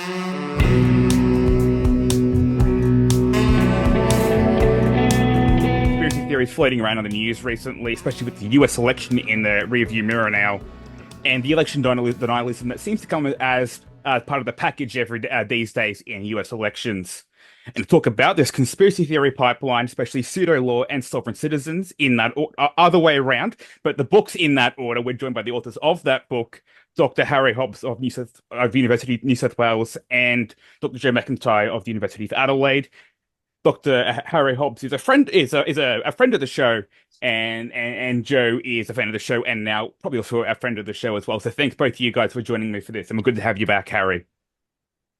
Conspiracy theories floating around on the news recently, especially with the US election in the rearview mirror now, and the election denialism that seems to come as part of the package these days in US elections. And to talk about this conspiracy theory pipeline, especially pseudo-law and sovereign citizens in that other way around, but the books in that order, we're joined by the authors of that book, Dr. Harry Hobbs of University of New South Wales and Dr. Joe McIntyre of the University of Adelaide. Dr. Harry Hobbs is a friend of the show, and Joe is a fan of the show, and now probably also a friend of the show as well. So thanks both of you guys for joining me for this, and good to have you back, Harry.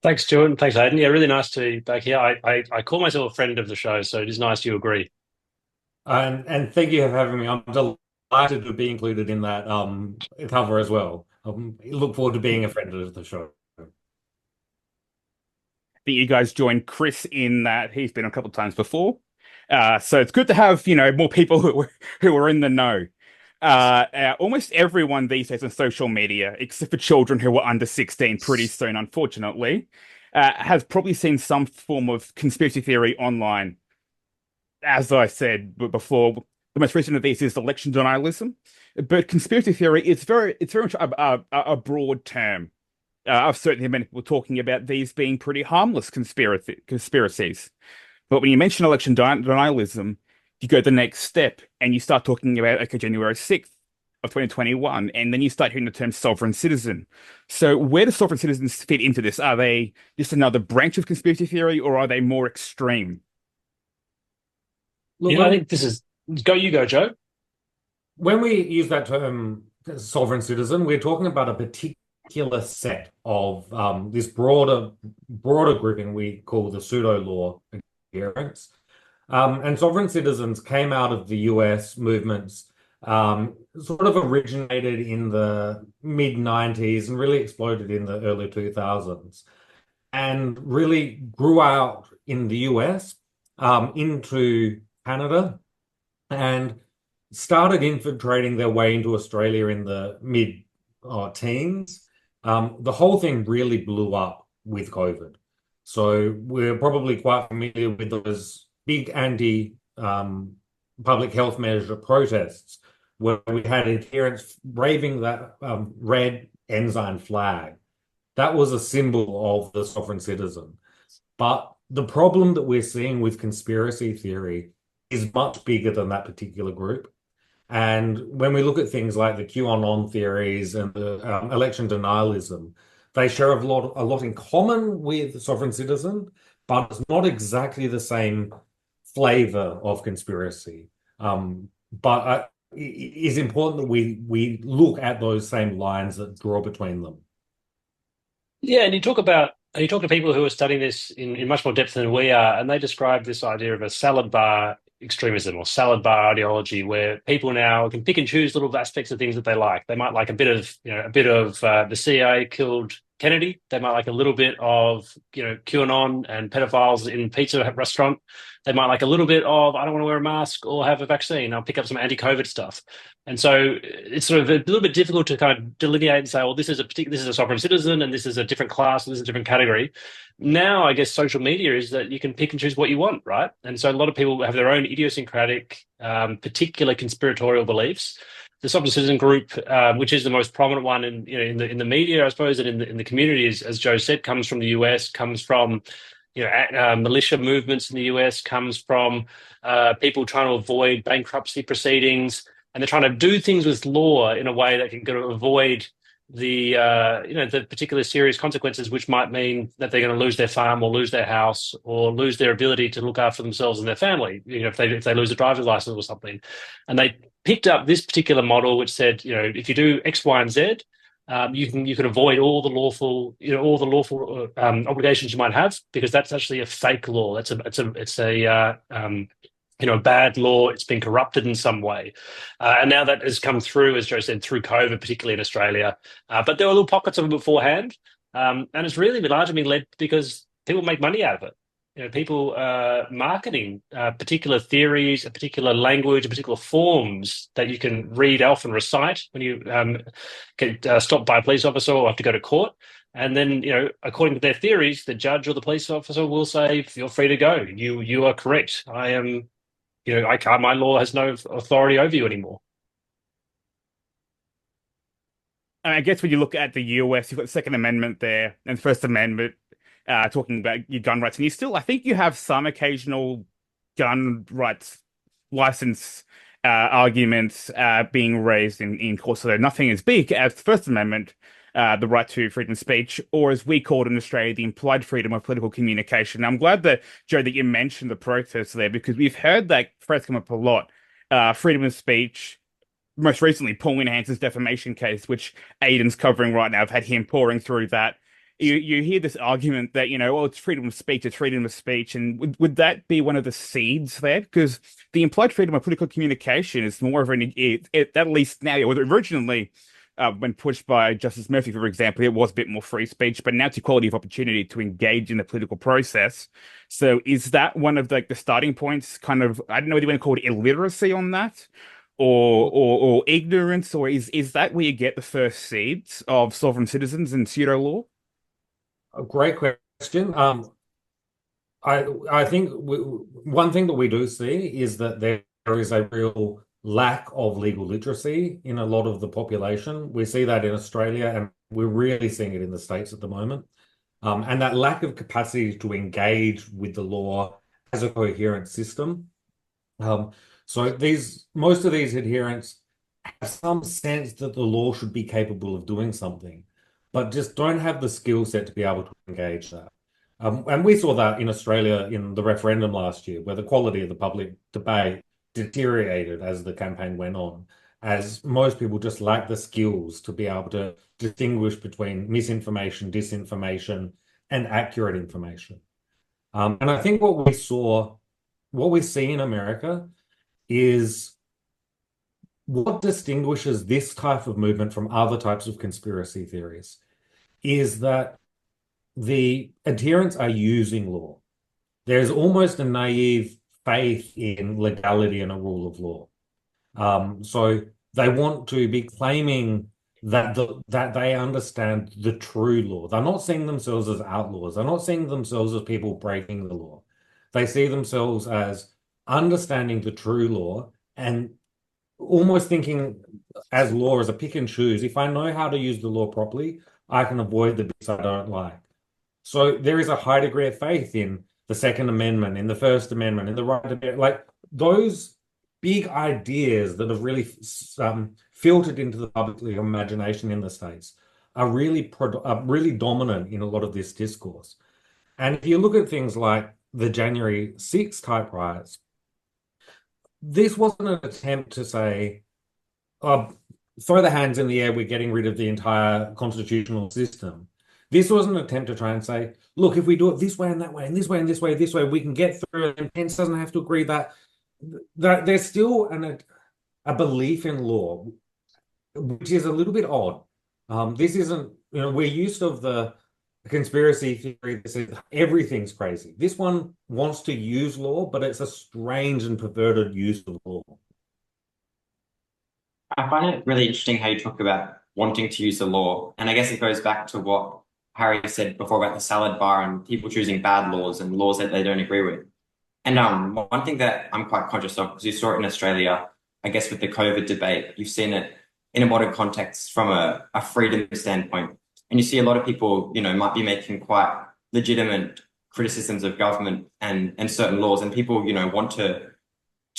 Thanks, Stuart, and thanks, Aidan. Yeah, really nice to be back here. I call myself a friend of the show, so it is nice you agree. And thank you for having me. I'm delighted to be included in that cover as well. Look forward to being a friend of the show. That you guys joined Chris in that he's been a couple of times before. So it's good to have, more people who are in the know. Almost everyone these days on social media, except for children who are under 16 pretty soon, unfortunately, has probably seen some form of conspiracy theory online. As I said before, the most recent of these is election denialism, but conspiracy theory is it's very much a broad term. I've certainly heard people talking about these being pretty harmless conspiracies. But when you mention election denialism, you go the next step and you start talking about, okay, January 6th of 2021, and then you start hearing the term sovereign citizen. So where do sovereign citizens fit into this? Are they just another branch of conspiracy theory, or are they more extreme? Look, I think this is... You go, Joe. When we use that term sovereign citizen, we're talking about a particular set of this broader grouping we call the pseudo-law adherents. And sovereign citizens came out of the US movements, sort of originated in the mid-90s and really exploded in the early 2000s, and really grew out in the US, into Canada, and started infiltrating their way into Australia in the mid-teens. The whole thing really blew up with COVID. So we're probably quite familiar with those big anti-public health measure protests where we had adherents waving that red ensign flag. That was a symbol of the sovereign citizen. But the problem that we're seeing with conspiracy theory is much bigger than that particular group. And when we look at things like the QAnon theories and the election denialism, they share a lot in common with sovereign citizen, but it's not exactly the same flavor of conspiracy. But it is important that we look at those same lines that draw between them. Yeah, and you talk to people who are studying this in much more depth than we are, and they describe this idea of a salad bar extremism or salad bar ideology, where people now can pick and choose little aspects of things that they like. They might like a bit of the CIA killed Kennedy. They might like a little bit of QAnon and pedophiles in pizza restaurant. They might like a little bit of I don't want to wear a mask or have a vaccine. I'll pick up some anti-COVID stuff. And so it's sort of a little bit difficult to kind of delineate and say, well, this is a sovereign citizen and this is a different class, and this is a different category. Now, I guess social media is that you can pick and choose what you want, right? And so a lot of people have their own idiosyncratic, particular conspiratorial beliefs. The sovereign citizen group, which is the most prominent one in the media, I suppose, and in the community, as Joe said, comes from the US, comes from militia movements in the US, comes from people trying to avoid bankruptcy proceedings, and they're trying to do things with law in a way that can avoid the particular serious consequences, which might mean that they're going to lose their farm or lose their house or lose their ability to look after themselves and their family. If they lose a driver's license or something, and they picked up this particular model, which said, if you do X, Y, and Z, you can avoid all the lawful obligations you might have, because that's actually a fake law. It's a bad law. It's been corrupted in some way, and now that has come through, as Joe said, through COVID, particularly in Australia. But there were little pockets of it beforehand, and it's really largely been led because people make money out of it. People marketing particular theories, a particular language, particular forms that you can read off and recite when you get stopped by a police officer or have to go to court. And then, according to their theories, the judge or the police officer will say, "Feel free to go. You are correct. I am, I can't. My law has no authority over you anymore." And I guess when you look at the US, you've got the Second Amendment there and First Amendment talking about your gun rights. And I think you have some occasional gun rights license arguments being raised in court. So nothing as big as the First Amendment, the right to freedom of speech, or as we call it in Australia, the implied freedom of political communication. I'm glad that, Joe, that you mentioned the protests there, because we've heard that phrase come up a lot. Freedom of speech. Most recently, Pauline Hanson's defamation case, which Aidan's covering right now. I've had him pouring through that. You hear this argument that, it's freedom of speech, it's freedom of speech. And would that be one of the seeds there? Because the implied freedom of political communication is more of at least now, originally, when pushed by Justice Murphy, for example, it was a bit more free speech, but now it's equality of opportunity to engage in the political process. So is that one of the starting points, kind of, I don't know what you want to call it, illiteracy on that? Or ignorance, or is that where you get the first seeds of sovereign citizens and pseudo-law? A great question. I think one thing that we do see is that there is a real lack of legal literacy in a lot of the population. We see that in Australia, and we're really seeing it in the States at the moment. And that lack of capacity to engage with the law as a coherent system. So most of these adherents have some sense that the law should be capable of doing something, but just don't have the skill set to be able to engage that. And we saw that in Australia in the referendum last year, where the quality of the public debate deteriorated as the campaign went on, as most people just lack the skills to be able to distinguish between misinformation, disinformation, and accurate information. And I think what we see in America is what distinguishes this type of movement from other types of conspiracy theories is that the adherents are using law. There's almost a naive faith in legality and a rule of law. So they want to be claiming that they understand the true law. They're not seeing themselves as outlaws. They're not seeing themselves as people breaking the law. They see themselves as understanding the true law and almost thinking as law as a pick and choose. If I know how to use the law properly, I can avoid the bits I don't like. So there is a high degree of faith in the Second Amendment, in the First Amendment, in the right to like those big ideas that have really filtered into the public imagination in the States are really dominant in a lot of this discourse. And if you look at things like the January 6th type riots, this wasn't an attempt to say, throw the hands in the air, we're getting rid of the entire constitutional system. This was an attempt to try and say, look, if we do it this way and that way and this way and this way, this way, we can get through it, and Pence doesn't have to agree that there's still a belief in law, which is a little bit odd. This isn't, we're used to the conspiracy theory that says everything's crazy. This one wants to use law, but it's a strange and perverted use of law. I find it really interesting how you talk about wanting to use the law. And I guess it goes back to what Harry said before about the salad bar and people choosing bad laws and laws that they don't agree with. And one thing that I'm quite conscious of, because you saw it in Australia, I guess with the COVID debate, you've seen it in a modern context from a freedom standpoint. And you see a lot of people, might be making quite legitimate criticisms of government and certain laws. And people, want to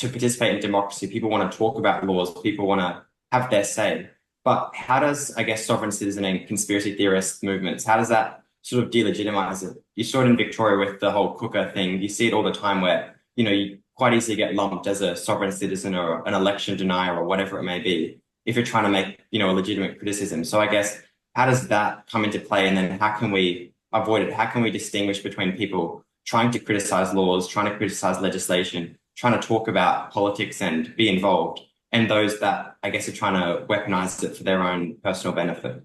participate in democracy. People want to talk about laws. People want to have their say. But how does, I guess, sovereign citizen and conspiracy theorist movements, how does that sort of delegitimize it? You saw it in Victoria with the whole cooker thing. You see it all the time where, you quite easily get lumped as a sovereign citizen or an election denier or whatever it may be, if you're trying to make, a legitimate criticism. So I guess, how does that come into play? And then how can we avoid it? How can we distinguish between people trying to criticize laws, trying to criticize legislation, trying to talk about politics and be involved, and those that, I guess, are trying to weaponize it for their own personal benefit?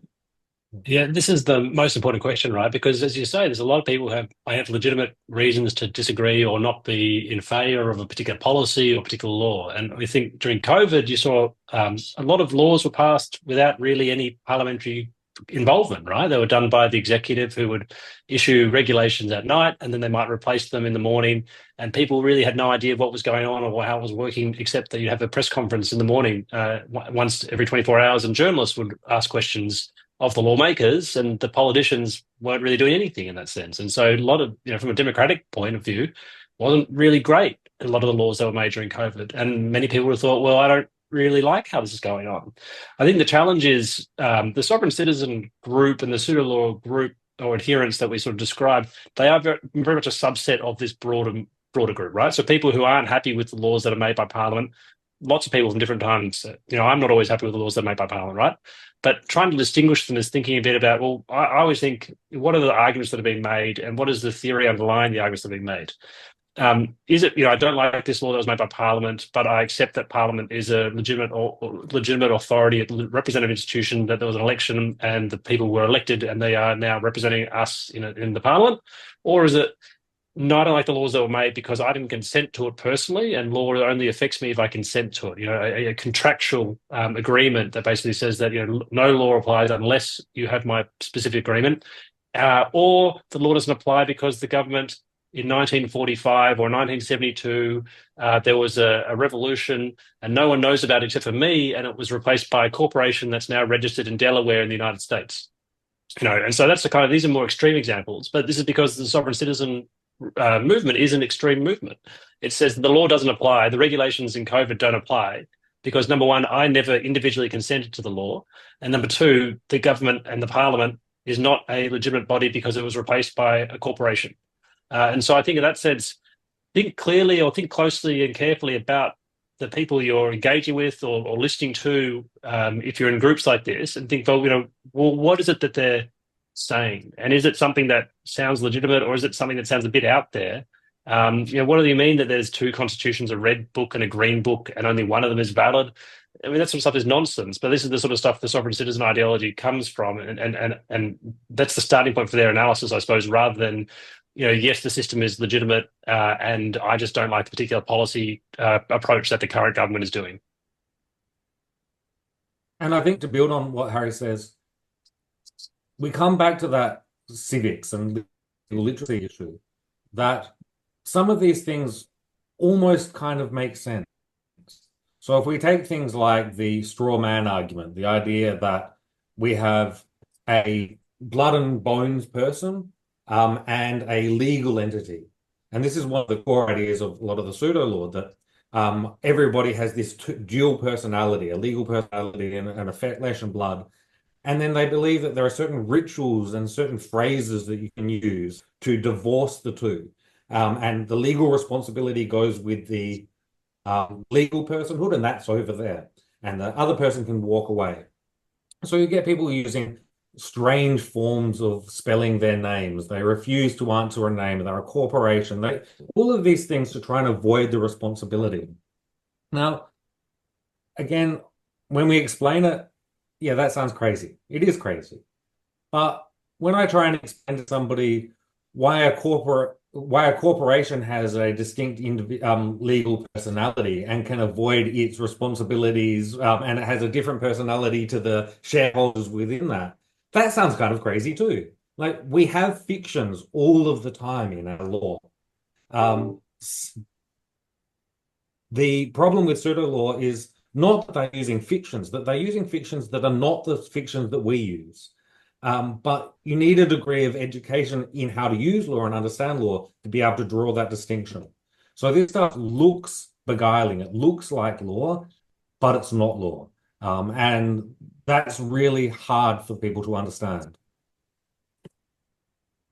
Yeah, this is the most important question, right? Because as you say, there's a lot of people who have legitimate reasons to disagree or not be in favour of a particular policy or particular law. And we think during COVID, you saw a lot of laws were passed without really any parliamentary involvement, right? They were done by the executive, who would issue regulations at night, and then they might replace them in the morning. And people really had no idea what was going on or how it was working, except that you'd have a press conference in the morning once every 24 hours, and journalists would ask questions of the lawmakers, and the politicians weren't really doing anything in that sense. And so a lot of, from a democratic point of view, wasn't really great, a lot of the laws that were made during COVID. And many people have thought, well, I don't really like how this is going on. I think the challenge is the sovereign citizen group and the pseudo-law group or adherents that we sort of described, they are very, very much a subset of this broader group, right? So people who aren't happy with the laws that are made by Parliament, lots of people from different times, I'm not always happy with the laws that are made by Parliament, right? But trying to distinguish them is thinking a bit about, well, I always think, what are the arguments that are being made, and what is the theory underlying the arguments that are being made? Is it, I don't like this law that was made by Parliament, but I accept that Parliament is a legitimate authority, a representative institution, that there was an election and the people were elected and they are now representing us in the Parliament? Or is it, no, I don't like the laws that were made because I didn't consent to it personally, and law only affects me if I consent to it? A contractual agreement that basically says that no law applies unless you have my specific agreement, or the law doesn't apply because the government in 1945 or 1972 there was a revolution and no one knows about it except for me, and it was replaced by a corporation that's now registered in Delaware in the United States. And so that's these are more extreme examples, but this is because the sovereign citizen movement is an extreme movement. It says that the law doesn't apply, the regulations in COVID don't apply, because number one, I never individually consented to the law, and number two, the government and the Parliament is not a legitimate body because it was replaced by a corporation. And so I think in that sense, think clearly or think closely and carefully about the people you're engaging with or listening to, if you're in groups like this, and think, well, what is it that they're saying? And is it something that sounds legitimate, or is it something that sounds a bit out there? What do you mean that there's two constitutions, a red book and a green book, and only one of them is valid? I mean, that sort of stuff is nonsense, but this is the sort of stuff the sovereign citizen ideology comes from. And that's the starting point for their analysis, I suppose, rather than, yes, the system is legitimate, and I just don't like the particular policy approach that the current government is doing. And I think to build on what Harry says, we come back to that civics and literacy issue, that some of these things almost kind of make sense. So if we take things like the straw man argument, the idea that we have a blood and bones person and a legal entity, and this is one of the core ideas of a lot of the pseudo-law, that everybody has this dual personality, a legal personality and a flesh and blood. And then they believe that there are certain rituals and certain phrases that you can use to divorce the two. And the legal responsibility goes with the legal personhood, and that's over there. And the other person can walk away. So you get people using strange forms of spelling their names. They refuse to answer a name. They're a corporation. All of these things to try and avoid the responsibility. Now, again, when we explain it, yeah, that sounds crazy. It is crazy. But when I try and explain to somebody why a corporation has a distinct legal personality and can avoid its responsibilities, and it has a different personality to the shareholders within that, that sounds kind of crazy too. Like, we have fictions all of the time in our law. The problem with pseudo-law is not that they're using fictions, that they're using fictions that are not the fictions that we use. But you need a degree of education in how to use law and understand law to be able to draw that distinction. So this stuff looks beguiling. It looks like law, but it's not law. And that's really hard for people to understand.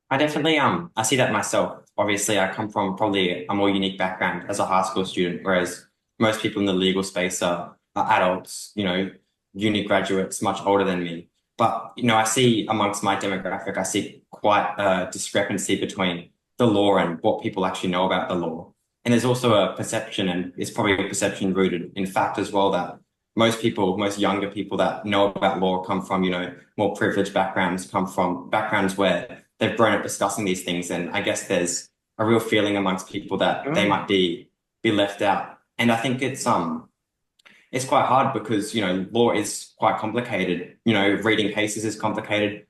I definitely I see that myself. Obviously, I come from probably a more unique background as a high school student, whereas most people in the legal space are adults, uni graduates, much older than me. But, I see amongst my demographic, I see quite a discrepancy between the law and what people actually know about the law. And there's also a perception, and it's probably a perception rooted in fact as well, that most younger people that know about law come from, more privileged backgrounds, come from backgrounds where they've grown up discussing these things. And I guess there's a real feeling amongst people that they might be left out. And I think it's it's quite hard because, law is quite complicated. Reading cases is complicated.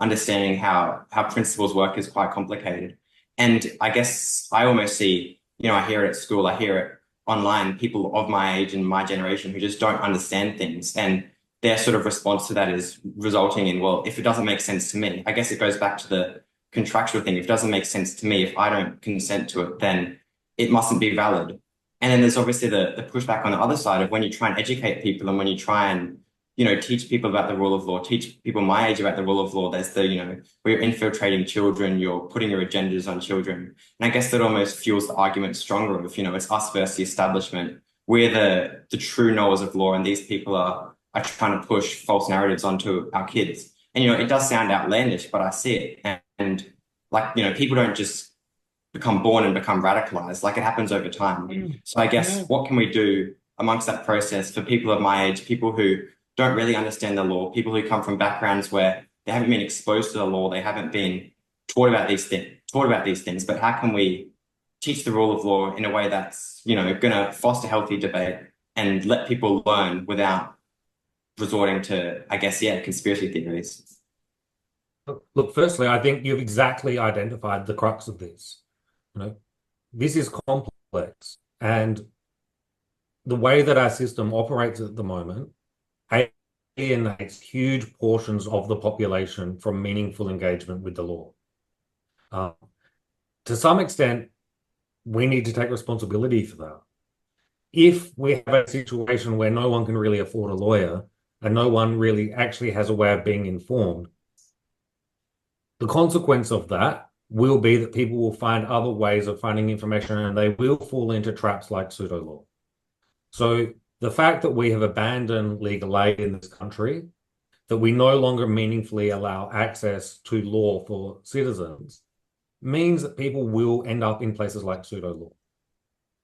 Understanding how principles work is quite complicated. And I guess I almost see, I hear it at school, I hear it online, people of my age and my generation who just don't understand things. And their sort of response to that is resulting in, well, if it doesn't make sense to me, I guess it goes back to the contractual thing. If it doesn't make sense to me, if I don't consent to it, then it mustn't be valid. And then there's obviously the pushback on the other side of when you try and educate people and when you try and, teach people about the rule of law, teach people my age about the rule of law. There's where you're infiltrating children, you're putting your agendas on children. And I guess that almost fuels the argument stronger of, it's us versus the establishment. We're the true knowers of law, and these people are trying to push false narratives onto our kids. And, it does sound outlandish, but I see it. And like, people don't just become born and become radicalized. Like, it happens over time. So I guess what can we do amongst that process for people of my age, people who don't really understand the law, people who come from backgrounds where they haven't been exposed to the law, they haven't been taught about these things, but how can we teach the rule of law in a way that's, going to foster healthy debate and let people learn without resorting to, I guess, conspiracy theories? Look, firstly, I think you've exactly identified the crux of this. This is complex, and the way that our system operates at the moment alienates huge portions of the population from meaningful engagement with the law. To some extent, we need to take responsibility for that. If we have a situation where no one can really afford a lawyer and no one really actually has a way of being informed, the consequence of that will be that people will find other ways of finding information, and they will fall into traps like pseudo-law. So the fact that we have abandoned legal aid in this country, that we no longer meaningfully allow access to law for citizens, means that people will end up in places like pseudo-law.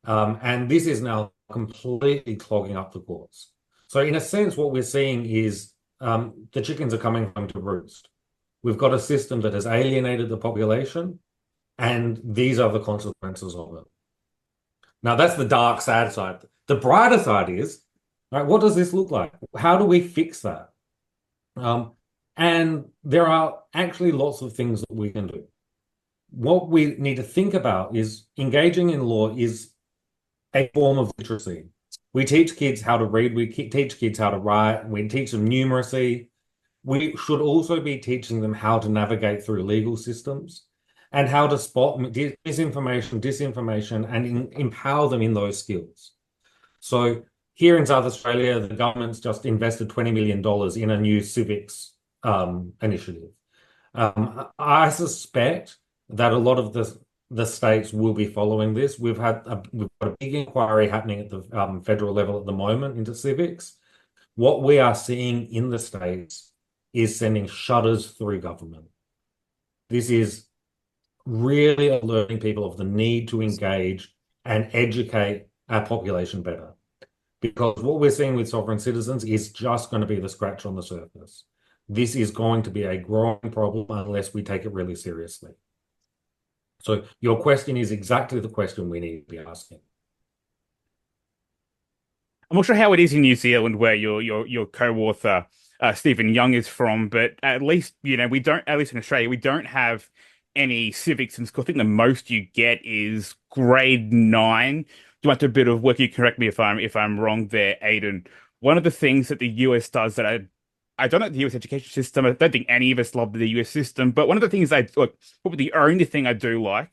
And this is now completely clogging up the courts. So in a sense, what we're seeing is the chickens are coming home to roost. We've got a system that has alienated the population, and these are the consequences of it. Now, that's the dark, sad side. The brighter side is, right, what does this look like? How do we fix that? And there are actually lots of things that we can do. What we need to think about is engaging in law is a form of literacy. We teach kids how to read, we teach kids how to write, we teach them numeracy. We should also be teaching them how to navigate through legal systems and how to spot disinformation, and empower them in those skills. So here in South Australia, the government's just invested $20 million in a new civics initiative. I suspect that a lot of the states will be following this. We've got a big inquiry happening at the federal level at the moment into civics. What we are seeing in the states is sending shudders through government. This is really alerting people of the need to engage and educate our population better. Because what we're seeing with sovereign citizens is just going to be the scratch on the surface. This is going to be a growing problem unless we take it really seriously. So your question is exactly the question we need to be asking. I'm not sure how it is in New Zealand where your co-author Stephen Young is from, but at least we don't, at least in Australia, we don't have any civics in school. I think the most you get is grade 9. Do want a bit of work? You correct me if I'm wrong there, Aidan. One of the things that the US does that I don't like the US education system. I don't think any of us love the US system, but one of the things probably the only thing I do like,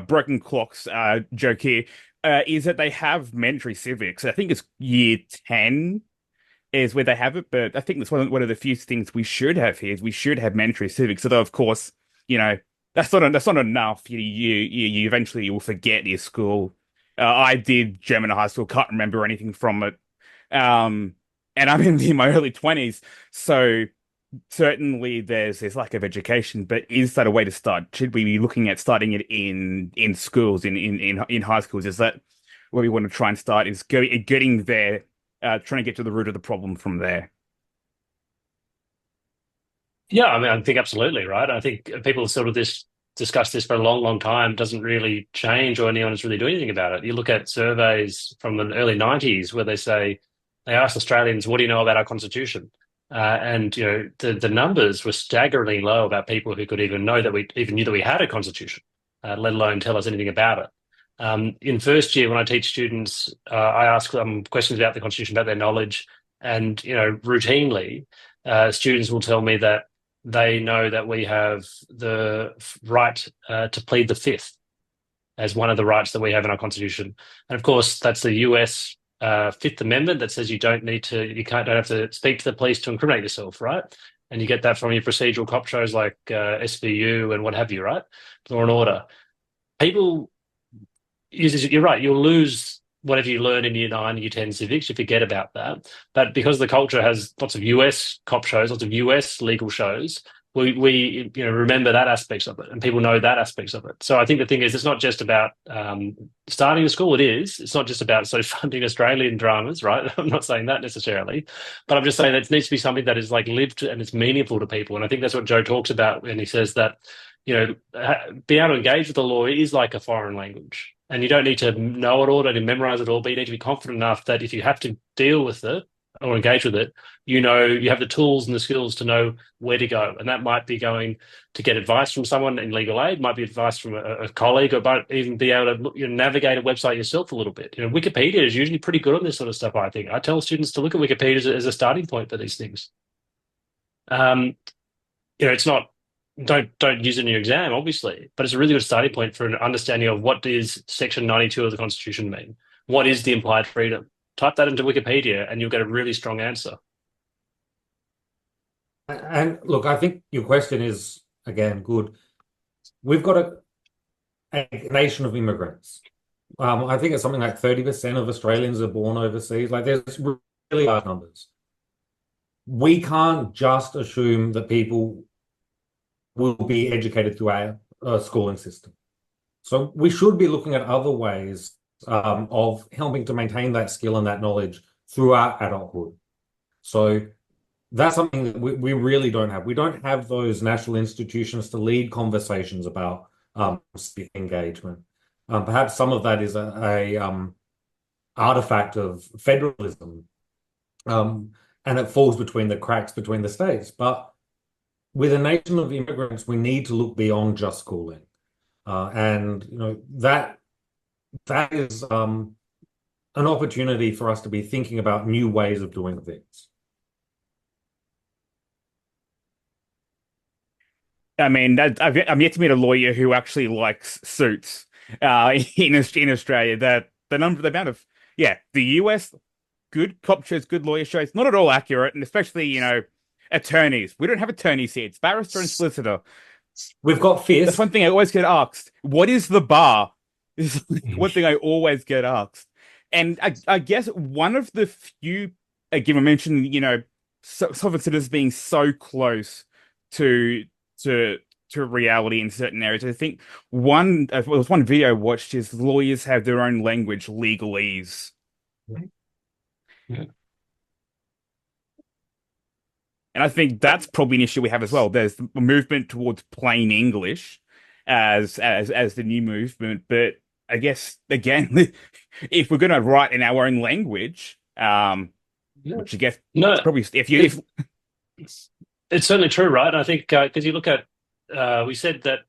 broken clocks joke here, is that they have mandatory civics. I think it's year 10 is where they have it, but I think that's one of the few things we should have here is we should have mandatory civics. Although, of course, that's not enough. You eventually will forget your school. I did German at high school, can't remember anything from it. And I'm in my early 20s, so certainly there's lack of education. But is that a way to start? Should we be looking at starting it in schools, in high schools? Is that where we want to try and start? Is getting there, trying to get to the root of the problem from there? Yeah, I mean, I think absolutely right. I think people sort of discussed this for a long, long time. Doesn't really change, or anyone is really doing anything about it. You look at surveys from the early 90s where they say they asked Australians, "What do you know about our constitution?" And the numbers were staggeringly low about people who could even know that we even knew that we had a constitution, let alone tell us anything about it. In first year, when I teach students, I ask them questions about the constitution, about their knowledge, and routinely, students will tell me that they know that we have the right to plead the Fifth as one of the rights that we have in our constitution, and of course, that's the US Fifth Amendment that says you don't have to speak to the police to incriminate yourself, right? And you get that from your procedural cop shows like SVU and what have you, right? Law and Order. People, you're right, you'll lose whatever you learn in year 9, year 10 civics, you forget about that. But because the culture has lots of US cop shows, lots of US legal shows, we remember that aspects of it, and people know that aspects of it. So I think the thing is, it's not just about starting a school. It's not just about funding Australian dramas, right? I'm not saying that necessarily, but I'm just saying that it needs to be something that is like lived and it's meaningful to people. And I think that's what Joe talks about when he says that being able to engage with the law is like a foreign language, and you don't need to know it all, don't need to memorize it all, but you need to be confident enough that if you have to deal with it or engage with it, you have the tools and the skills to know where to go. And that might be going to get advice from someone in legal aid, might be advice from a colleague, or might even be able to navigate a website yourself a little bit. Wikipedia is usually pretty good on this sort of stuff, I think. I tell students to look at Wikipedia as a starting point for these things. It's not, don't use it in your exam, obviously, but it's a really good starting point for an understanding of what does Section 92 of the Constitution mean? What is the implied freedom? Type that into Wikipedia and you'll get a really strong answer. And look, I think your question is, again, good. We've got a nation of immigrants. I think it's something like 30% of Australians are born overseas. Like, there's really large numbers. We can't just assume that people will be educated through our schooling system. So we should be looking at other ways of helping to maintain that skill and that knowledge throughout adulthood. So that's something that we really don't have. We don't have those national institutions to lead conversations about civic engagement. Perhaps some of that is a artifact of federalism, and it falls between the cracks between the states. But with a nation of immigrants, we need to look beyond just schooling, and that is an opportunity for us to be thinking about new ways of doing things. I mean, I'm yet to meet a lawyer who actually likes suits in Australia. The amount of the US good cop shows, good lawyer shows, not at all accurate, and especially attorneys. We don't have attorneys here. It's barrister and solicitor. We've got fierce. That's one thing I always get asked. What is the bar? This is one thing I always get asked. And I guess one of the few, again, I mentioned, sovereign citizens being so close to reality in certain areas. I think there was one video I watched is lawyers have their own language, legalese. Yeah. And I think that's probably an issue we have as well. There's a movement towards plain English as the new movement, but I guess again, if we're going to write in our own language, which I guess probably it's certainly true, right? And I think because you look at, we said that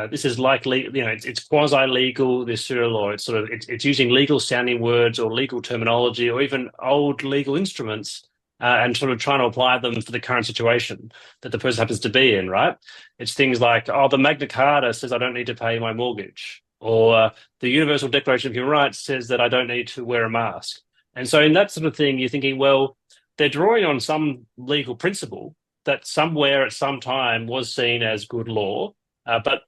this is likely, it's quasi-legal, this pseudo-law. It's using legal sounding words or legal terminology or even old legal instruments. And sort of trying to apply them for the current situation that the person happens to be in, right? It's things like, the Magna Carta says I don't need to pay my mortgage, or the Universal Declaration of Human Rights says that I don't need to wear a mask. And so in that sort of thing, you're thinking, well, they're drawing on some legal principle that somewhere at some time was seen as good law, but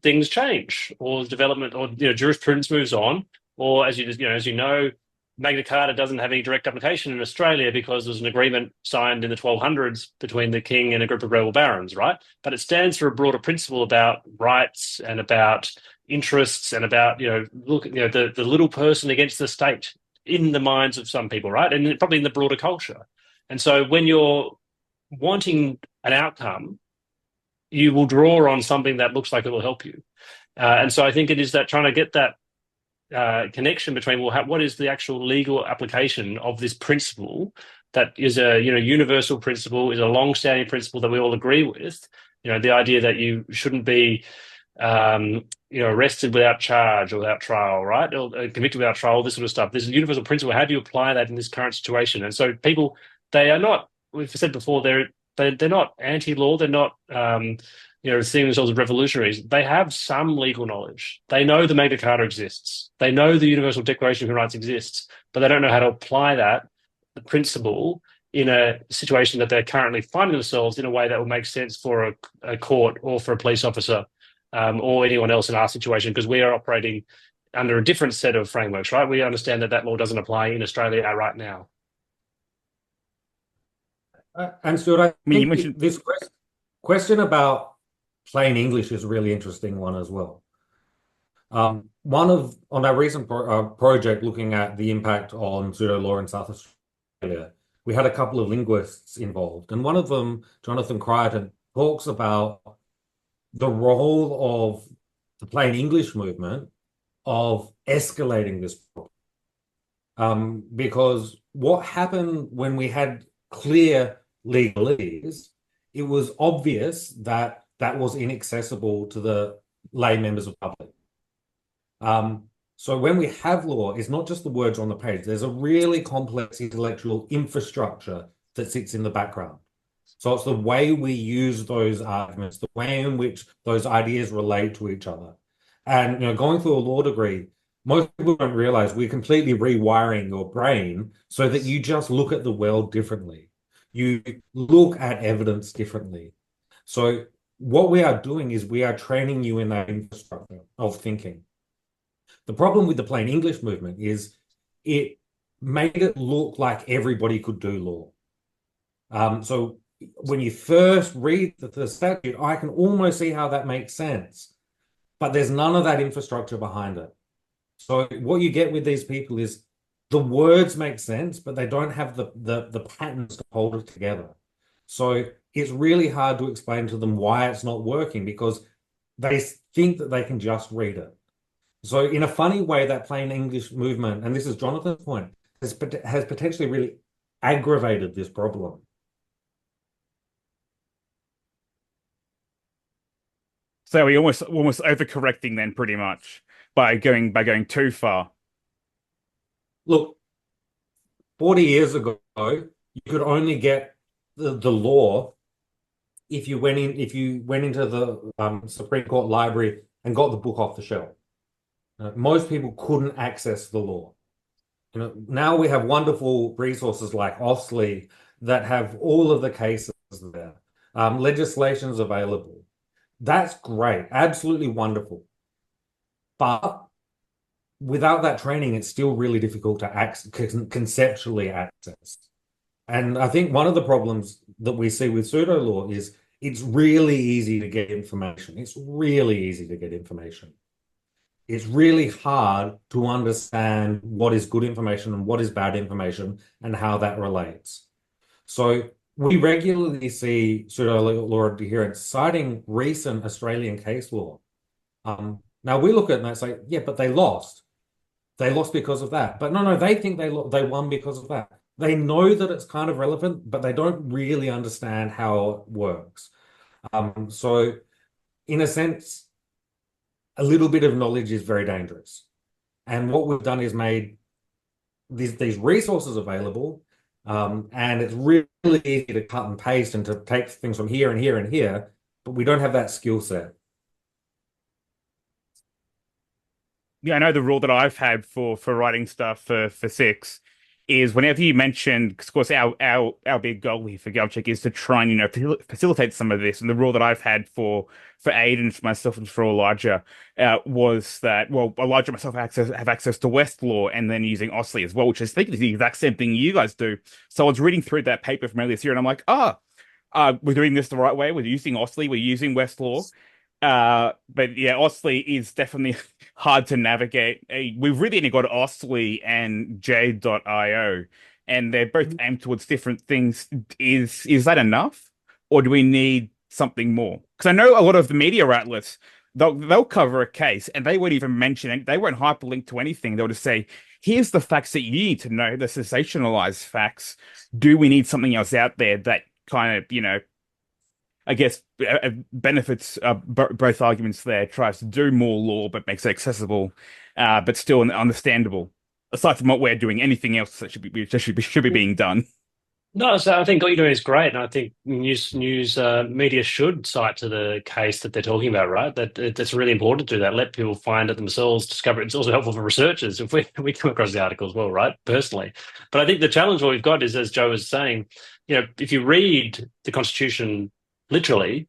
things change, or development, or jurisprudence moves on, or as you know, Magna Carta doesn't have any direct application in Australia because there was an agreement signed in the 1200s between the king and a group of rebel barons, right? But it stands for a broader principle about rights and about interests and about, the little person against the state in the minds of some people, right? And probably in the broader culture. And so when you're wanting an outcome, you will draw on something that looks like it will help you. And so I think it is that trying to get that connection between, well, what is the actual legal application of this principle that is a universal principle, is a long-standing principle that we all agree with. The idea that you shouldn't be arrested without charge or without trial, right? Or convicted without trial, this sort of stuff. This is a universal principle. How do you apply that in this current situation? And so people, they are not, we've said before, they're not anti-law. They're not, seeing themselves as revolutionaries. They have some legal knowledge. They know the Magna Carta exists. They know the Universal Declaration of Human Rights exists, but they don't know how to apply that principle in a situation that they're currently finding themselves in a way that will make sense for a court or for a police officer or anyone else in our situation, because we are operating under a different set of frameworks, right? We understand that law doesn't apply in Australia right now. And Stuart, I mean, you think mentioned this question about plain English is a really interesting one as well. On our recent project looking at the impact on pseudo-law in South Australia, we had a couple of linguists involved, and one of them, Jonathan Crichton, talks about the role of the plain English movement of escalating this problem. Because what happened when we had clear legalese, it was obvious that was inaccessible to the lay members of the public. So when we have law, it's not just the words on the page. There's a really complex intellectual infrastructure that sits in the background. So it's the way we use those arguments, the way in which those ideas relate to each other. And going through a law degree, most people don't realize we're completely rewiring your brain so that you just look at the world differently. You look at evidence differently. So what we are doing is we are training you in that infrastructure of thinking. The problem with the plain English movement is it made it look like everybody could do law. So when you first read the statute, I can almost see how that makes sense, but there's none of that infrastructure behind it. So what you get with these people is the words make sense, but they don't have the patterns to hold it together. So it's really hard to explain to them why it's not working, because they think that they can just read it. So in a funny way, that plain English movement, and this is Jonathan's point, has potentially really aggravated this problem. So we almost overcorrecting then, pretty much, by going too far. Look, 40 years ago, you could only get the law if you went into the Supreme Court library and got the book off the shelf. Most people couldn't access the law. Now we have wonderful resources like Ostley that have all of the cases there. Legislation's available. That's great, absolutely wonderful. But without that training, it's still really difficult to conceptually access. And I think one of the problems that we see with pseudo-law is it's really easy to get information. It's really easy to get information. It's really hard to understand what is good information and what is bad information and how that relates. So we regularly see pseudo-law adherents citing recent Australian case law. Now we look at it and say, yeah, but they lost. They lost because of that. But no, they think they won because of that. They know that it's kind of relevant, but they don't really understand how it works. So in a sense, a little bit of knowledge is very dangerous. And what we've done is made these resources available, and it's really easy to cut and paste and to take things from here and here and here, but we don't have that skill set. Yeah, I know the rule that I've had for writing stuff for Six is whenever you mention, because of course our big goal here for GovCheck is to try and facilitate some of this. And the rule that I've had for Aidan, for myself, and for Elijah was that, well, Elijah and myself have access to Westlaw, and then using Ostley as well, which I think is the exact same thing you guys do. So I was reading through that paper from earlier this year, and I'm like, we're doing this the right way. We're using Ostley, we're using Westlaw. But yeah, Ostley is definitely hard to navigate. We've really only got Ostley and J.io, and they're both aimed towards different things. Is that enough, or do we need something more? Because I know a lot of the media outlets they'll cover a case and they won't even mention it. They won't hyperlink to anything. They'll just say, here's the facts that you need to know, the sensationalized facts. Do we need something else out there that kind of, I guess benefits both arguments there, tries to do more law but makes it accessible, but still understandable. Aside from what we're doing, anything else that should be being done. No, so I think what you're doing is great, and I think news media should cite to the case that they're talking about, right? That's really important to do that. Let people find it themselves, discover it. It's also helpful for researchers if we come across the article as well, right? Personally, but I think the challenge what we've got is, as Joe was saying, if you read the Constitution literally,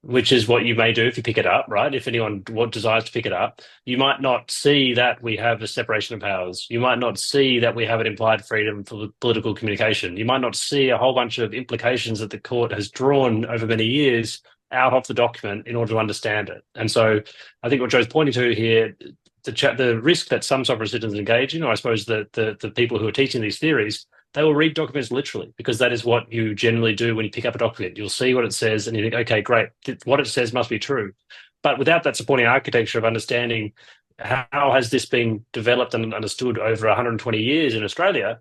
which is what you may do if you pick it up, right? If anyone desires to pick it up, you might not see that we have a separation of powers. You might not see that we have an implied freedom for political communication. You might not see a whole bunch of implications that the court has drawn over many years out of the document in order to understand it. And so I think what Joe's pointing to here, the risk that some sovereign citizens engage in, or I suppose the people who are teaching these theories, they will read documents literally, because that is what you generally do when you pick up a document. You'll see what it says and you think, okay, great, what it says must be true. But without that supporting architecture of understanding how has this been developed and understood over 120 years in Australia,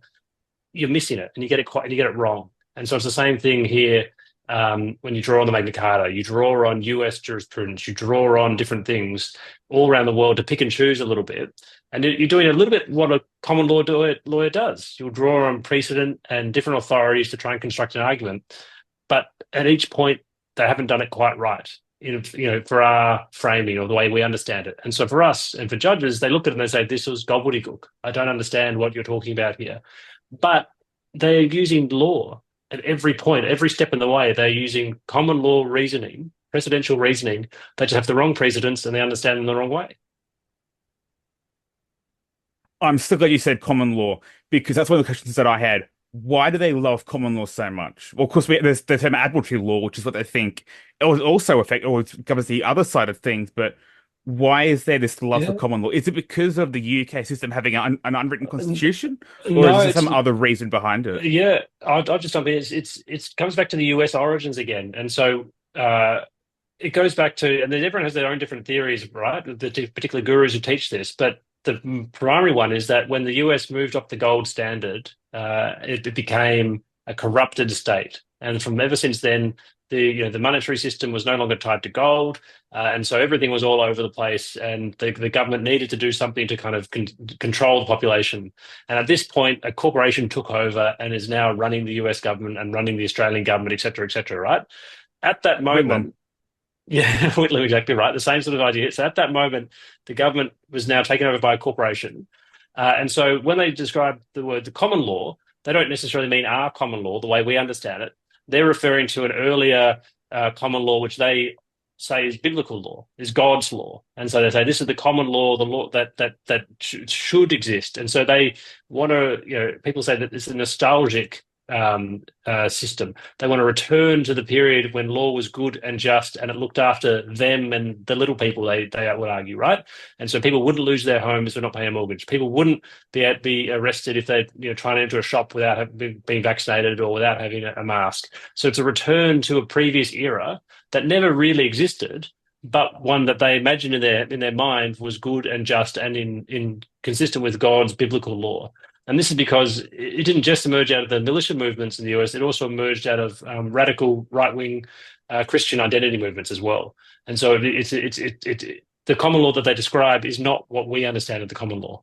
you're missing it and you get it wrong. And so it's the same thing here. When you draw on the Magna Carta, you draw on US jurisprudence, you draw on different things all around the world to pick and choose a little bit. And you're doing a little bit what a common law lawyer does. You'll draw on precedent and different authorities to try and construct an argument. But at each point, they haven't done it quite right, for our framing or the way we understand it. And so for us and for judges, they look at it and they say, this was gobbledygook. I don't understand what you're talking about here. But they're using law at every point, every step in the way. They're using common law reasoning, precedential reasoning. They just have the wrong precedents and they understand them the wrong way. I'm still glad you said common law, because that's one of the questions that I had. Why do they love common law so much? Well, of course, there's the term admiralty law, which is what they think it was also it covers the other side of things. But why is there this love for common law? Is it because of the UK system having an unwritten constitution, or is there some other reason behind it? Yeah, I'll just jump in. It comes back to the US origins again, and so it goes back to, and then everyone has their own different theories, right? The particular gurus who teach this, but the primary one is that when the US moved off the gold standard, it became a corrupted state, and from ever since then, the monetary system was no longer tied to gold, and so everything was all over the place, and the government needed to do something to kind of control the population. And at this point, a corporation took over and is now running the US government and running the Australian government, et cetera, right? At that moment. Yeah, Whitlam, exactly right. The same sort of idea. So at that moment, the government was now taken over by a corporation. And so when they describe the word the common law, they don't necessarily mean our common law, the way we understand it. They're referring to an earlier common law, which they say is biblical law, is God's law. And so they say this is the common law, the law that should exist. And so they want to, people say that it's a nostalgic system. They want to return to the period when law was good and just, and it looked after them and the little people. They would argue, right? And so people wouldn't lose their homes for not paying a mortgage. People wouldn't be arrested if they trying to enter a shop without being vaccinated or without having a mask. So it's a return to a previous era that never really existed, but one that they imagined in their mind was good and just and in consistent with God's biblical law. And this is because it didn't just emerge out of the militia movements in the US, it also emerged out of radical right-wing Christian identity movements as well. And so the common law that they describe is not what we understand of the common law.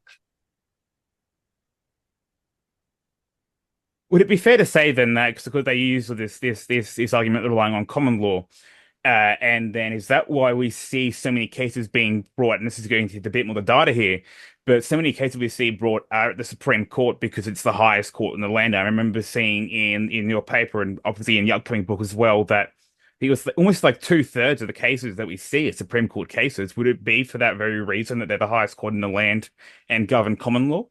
Would it be fair to say then that because they use this argument relying on common law, and then is that why we see so many cases being brought? And this is going into a bit more the data here, but so many cases we see brought are at the Supreme Court because it's the highest court in the land. I remember seeing in your paper and obviously in the upcoming book as well that it was almost like 2/3 of the cases that we see as Supreme Court cases. Would it be for that very reason that they're the highest court in the land and govern common law?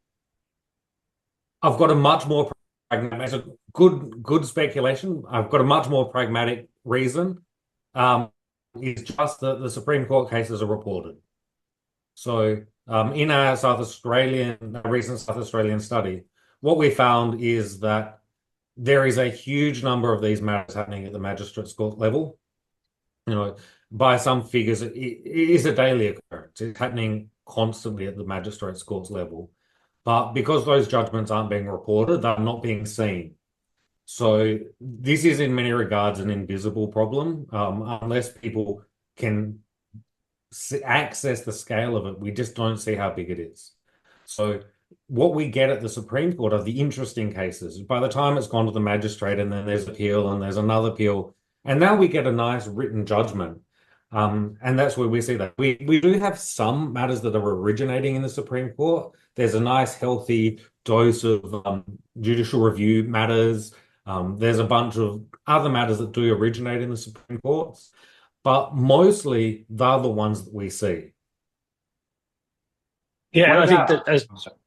I've got a much more pragmatic, it's a good speculation. I've got a much more pragmatic reason. It's just that the Supreme Court cases are reported. So in our recent South Australian study, what we found is that there is a huge number of these matters happening at the magistrates court level. by some figures, it is a daily occurrence. It's happening constantly at the magistrates' courts level. But because those judgments aren't being reported, they're not being seen. So this is in many regards an invisible problem. Unless people can access the scale of it, we just don't see how big it is. So what we get at the Supreme Court are the interesting cases. By the time it's gone to the magistrate and then there's appeal and there's another appeal, and now we get a nice written judgment. And that's where we see that. We do have some matters that are originating in the Supreme Court. There's a nice healthy dose of judicial review matters. There's a bunch of other matters that do originate in the Supreme Courts, but mostly they're the ones that we see. Yeah, and What I think about? that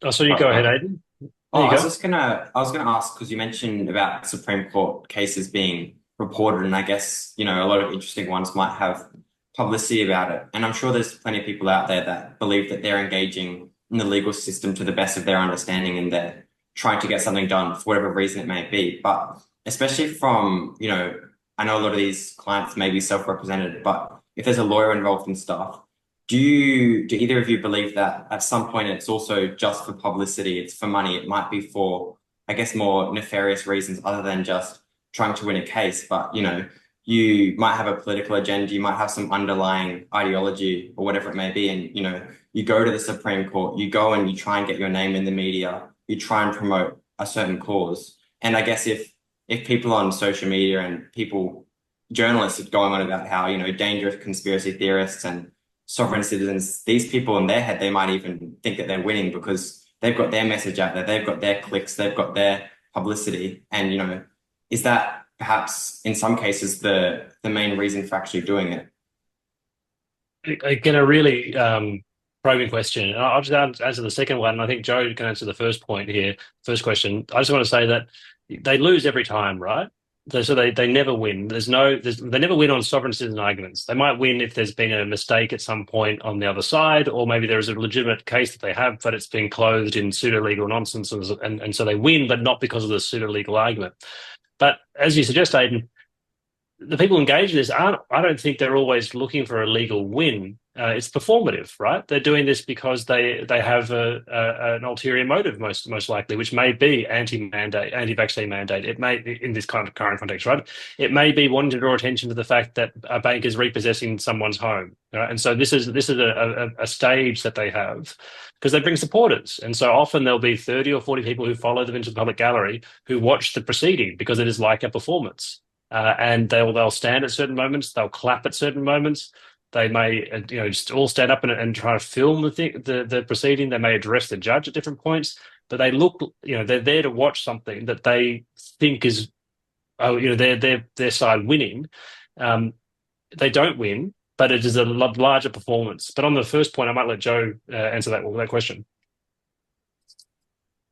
as so you go ahead, Aiden. There Oh, you I was go. just I was gonna ask because you mentioned about Supreme Court cases being reported, and I guess, a lot of interesting ones might have publicity about it. And I'm sure there's plenty of people out there that believe that they're engaging in the legal system to the best of their understanding and they're trying to get something done for whatever reason it may be. But especially from, I know a lot of these clients may be self-represented, but if there's a lawyer involved in stuff, do either of you believe that at some point it's also just for publicity, it's for money, it might be for, I guess, more nefarious reasons other than just trying to win a case, but you might have a political agenda, you might have some underlying ideology or whatever it may be, and you go to the Supreme Court, you go and you try and get your name in the media, you try and promote a certain cause. And I guess if people on social media and journalists are going on about how, dangerous conspiracy theorists and sovereign citizens, these people in their head, they might even think that they're winning because they've got their message out there, they've got their clicks, they've got their publicity. And, is that perhaps in some cases the main reason for actually doing it? Again, a really probing question. And I'll just answer the second one. I think Joe can answer the first point here, first question. I just want to say that they lose every time, right? So they never win. They never win on sovereign citizen arguments. They might win if there's been a mistake at some point on the other side, or maybe there is a legitimate case that they have, but it's been clothed in pseudo-legal nonsense, and so they win, but not because of the pseudo-legal argument. But as you suggest, Aidan, the people engaged in this I don't think they're always looking for a legal win. It's performative, right? They're doing this because they have an ulterior motive, most likely, which may be anti-vaccine mandate. It may, in this kind of current context, right? It may be wanting to draw attention to the fact that a bank is repossessing someone's home, right? And so this is a stage that they have because they bring supporters, and so often there'll be 30 or 40 people who follow them into the public gallery who watch the proceeding because it is like a performance. And they'll stand at certain moments, they'll clap at certain moments. They may, just all stand up and try to film the proceeding. They may address the judge at different points, but they look, they're there to watch something that they think is, their side winning. They don't win, but it is a larger performance. But on the first point, I might let Joe answer that question.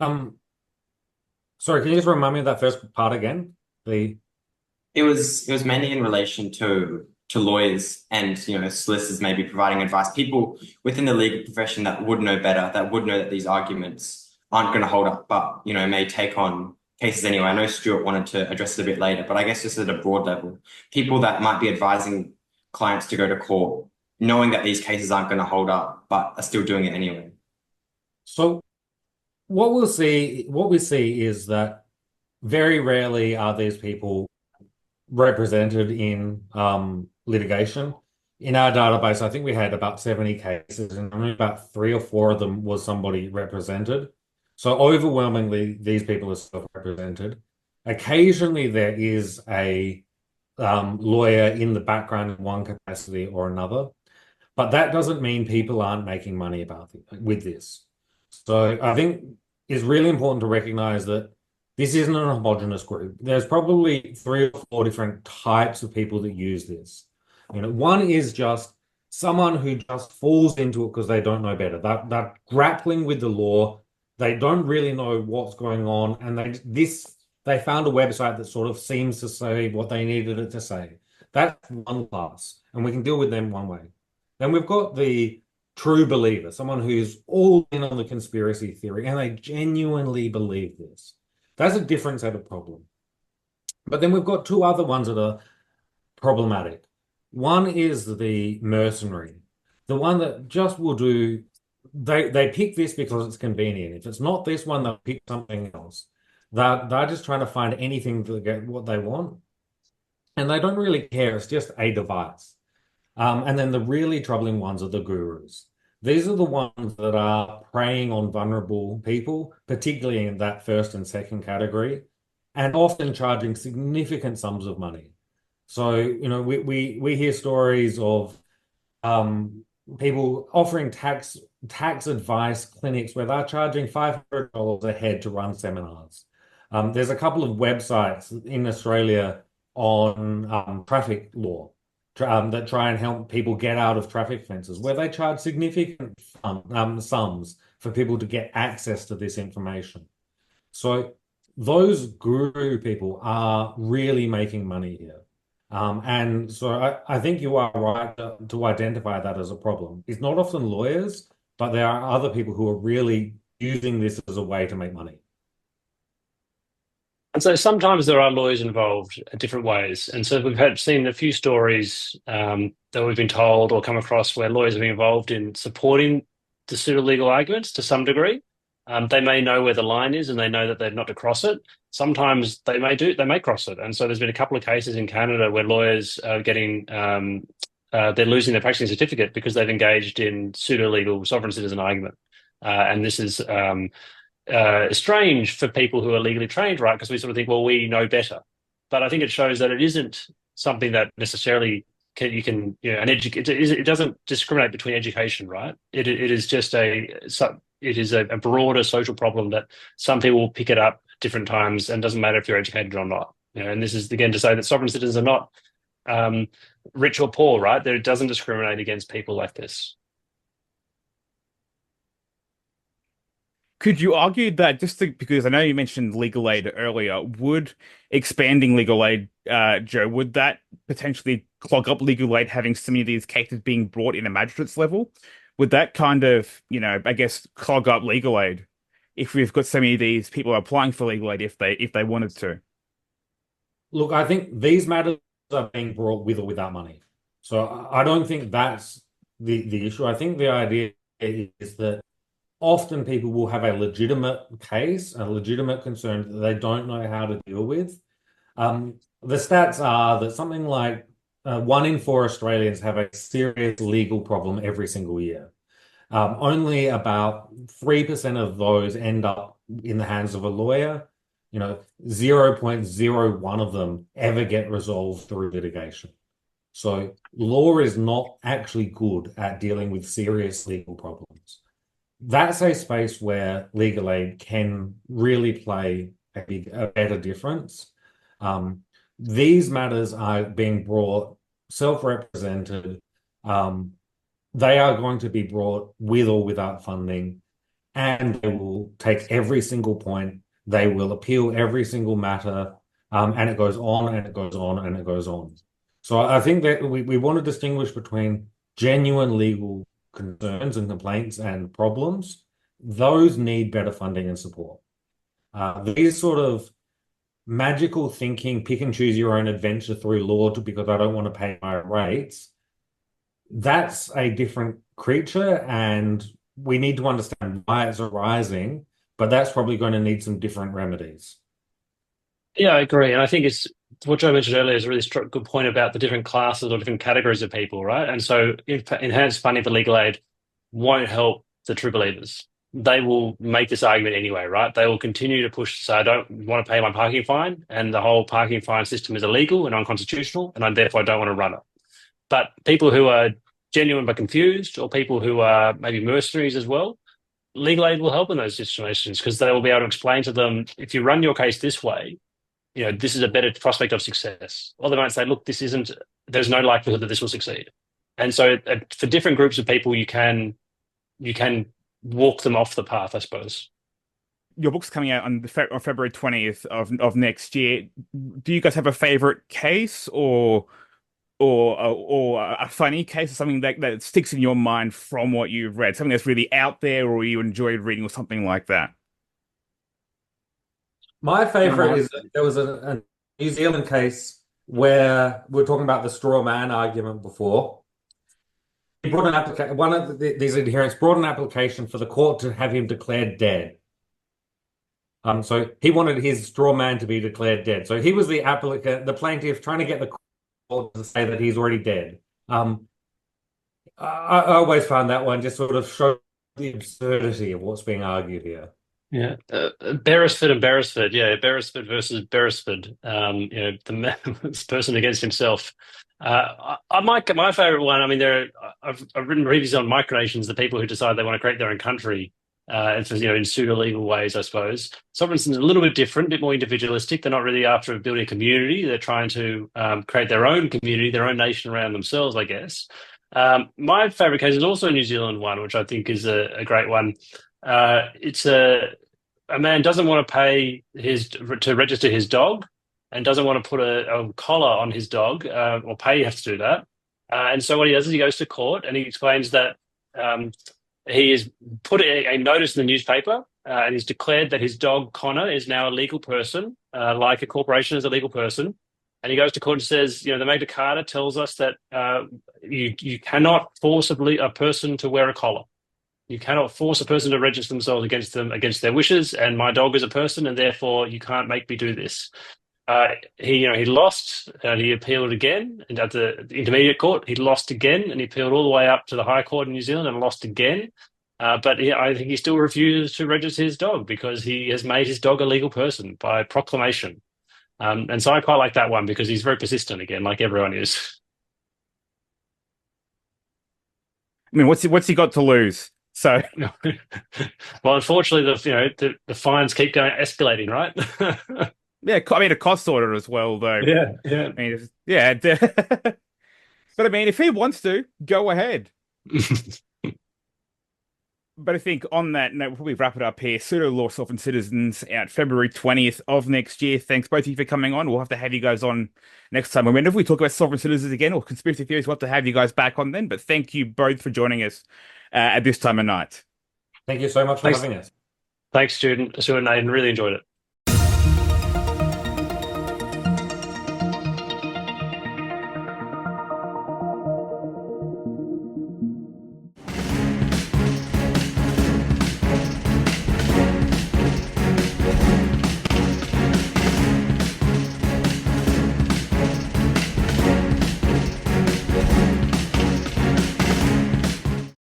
Sorry, can you just remind me of that first part again? It was mainly in relation to lawyers and solicitors maybe providing advice. People within the legal profession that would know better, that would know that these arguments aren't going to hold up, but may take on cases anyway. I know Stuart wanted to address it a bit later, but I guess just at a broad level, people that might be advising clients to go to court, knowing that these cases aren't going to hold up, but are still doing it anyway. So what we see is that very rarely are these people represented in litigation. In our database, I think we had about 70 cases, and only about 3 or 4 of them was somebody represented. So overwhelmingly, these people are self-represented. Occasionally, there is a lawyer in the background in one capacity or another, but that doesn't mean people aren't making money with this. So I think it's really important to recognize that this isn't a homogenous group. There's probably 3 or 4 different types of people that use this. One is just someone who just falls into it because they don't know better. They're grappling with the law. They don't really know what's going on, and they found a website that sort of seems to say what they needed it to say. That's one class, and we can deal with them one way. Then we've got the true believer, someone who's all in on the conspiracy theory, and they genuinely believe this. That's a different set of problem. But then we've got 2 other ones that are problematic. One is the mercenary, the one that just will do. They pick this because it's convenient. If it's not this one, they'll pick something else. They're just trying to find anything to get what they want, and they don't really care. It's just a device. And then the really troubling ones are the gurus. These are the ones that are preying on vulnerable people, particularly in that first and second category, and often charging significant sums of money. So, we hear stories of people offering tax advice clinics where they're charging $500 a head to run seminars. There's a couple of websites in Australia on traffic law that try and help people get out of traffic fences, where they charge significant sums for people to get access to this information. So those guru people are really making money here. And so I think you are right to identify that as a problem. It's not often lawyers, but there are other people who are really using this as a way to make money. And so sometimes there are lawyers involved in different ways. And so seen a few stories that we've been told or come across where lawyers have been involved in supporting the pseudo-legal arguments to some degree. They may know where the line is and they know that they're not to cross it. Sometimes they may cross it. And so there's been a couple of cases in Canada where lawyers are getting, they're losing their practicing certificate because they've engaged in pseudo-legal sovereign citizen argument. And this is strange for people who are legally trained, right? Because we sort of think, well, we know better. But I think it shows that it isn't something that necessarily it doesn't discriminate between education, right? It is just a broader social problem that some people will pick it up at different times, and doesn't matter if you're educated or not. And this is again to say that sovereign citizens are not rich or poor, right? That it doesn't discriminate against people like this. Could you argue that because I know you mentioned legal aid earlier, would expanding legal aid, Joe, would that potentially clog up legal aid having so many of these cases being brought in a magistrate's level? Would that kind of, I guess, clog up legal aid if we've got so many of these people applying for legal aid if they wanted to? Look, I think these matters are being brought with or without money. So I don't think that's the issue. I think the idea is that often people will have a legitimate case, a legitimate concern that they don't know how to deal with. The stats are that something like 1 in 4 Australians have a serious legal problem every single year. Only about 3% of those end up in the hands of a lawyer. 0.01 of them ever get resolved through litigation. So law is not actually good at dealing with serious legal problems. That's a space where legal aid can really play a better difference. These matters are being brought self-represented. They are going to be brought with or without funding, and they will take every single point. They will appeal every single matter, and it goes on and it goes on and it goes on. So I think that we want to distinguish between genuine legal concerns and complaints and problems. Those need better funding and support. These sort of magical thinking, pick and choose your own adventure through law because I don't want to pay my rates, that's a different creature, and we need to understand why it's arising, but that's probably going to need some different remedies. Yeah, I agree. And I think it's what Joe mentioned earlier is a really good point about the different classes or different categories of people, right? And so enhanced funding for legal aid won't help the true believers. They will make this argument anyway, right? They will continue to push to say, I don't want to pay my parking fine, and the whole parking fine system is illegal and unconstitutional, and I therefore don't want to run it. But people who are genuine but confused, or people who are maybe mercenaries as well, legal aid will help in those situations because they will be able to explain to them, if you run your case this way, this is a better prospect of success. Or they might say, look, there's no likelihood that this will succeed. And so for different groups of people, you can walk them off the path, I suppose. Your book's coming out on February 20th of next year. Do you guys have a favorite case or a funny case or something that sticks in your mind from what you've read? Something that's really out there or you enjoyed reading or something like that? My favorite is that there was a New Zealand case where we were talking about the straw man argument before. He brought an application. One of these adherents brought an application for the court to have him declared dead. So he wanted his straw man to be declared dead. So he was the applicant, the plaintiff, trying to get the court to say that he's already dead. I always found that one just sort of showed the absurdity of what's being argued here. Yeah, Beresford and Beresford. Yeah, Beresford versus Beresford. This person against himself. My favorite one. I mean, I've written reviews on micronations, the people who decide they want to create their own country. In pseudo-legal ways, I suppose. Sovereignty is a little bit different, a bit more individualistic. They're not really after building a community. They're trying to create their own community, their own nation around themselves, I guess. My favorite case is also a New Zealand one, which I think is a great one. It's a man doesn't want to pay to register his dog and doesn't want to put a collar on his dog or pay have to do that. And so what he does is he goes to court and he explains that he has put a notice in the newspaper and he's declared that his dog Connor is now a legal person, like a corporation is a legal person. And he goes to court and says, the Magna Carta tells us that you cannot force a person to wear a collar. You cannot force a person to register themselves against their wishes. And my dog is a person, and therefore you can't make me do this. He lost, and he appealed again, and at the intermediate court, he lost again, and he appealed all the way up to the High Court in New Zealand and lost again. But I think he still refuses to register his dog because he has made his dog a legal person by proclamation. And so I quite like that one because he's very persistent again, like everyone is. I mean, what's he got to lose? So, well, unfortunately, the fines keep escalating, right? Yeah, I mean, a cost order as well, though. Yeah. I mean, yeah. But I mean, if he wants to, go ahead. But I think on that note, we'll probably wrap it up here. Pseudo-law Sovereign Citizens out February 20th of next year. Thanks both of you for coming on. We'll have to have you guys on next time. I mean, if we talk about sovereign citizens again or conspiracy theories, we'll have to have you guys back on then. But thank you both for joining us at this time of night. Thank you so much for having us. Thanks, Stuart and Aidan. Really enjoyed it.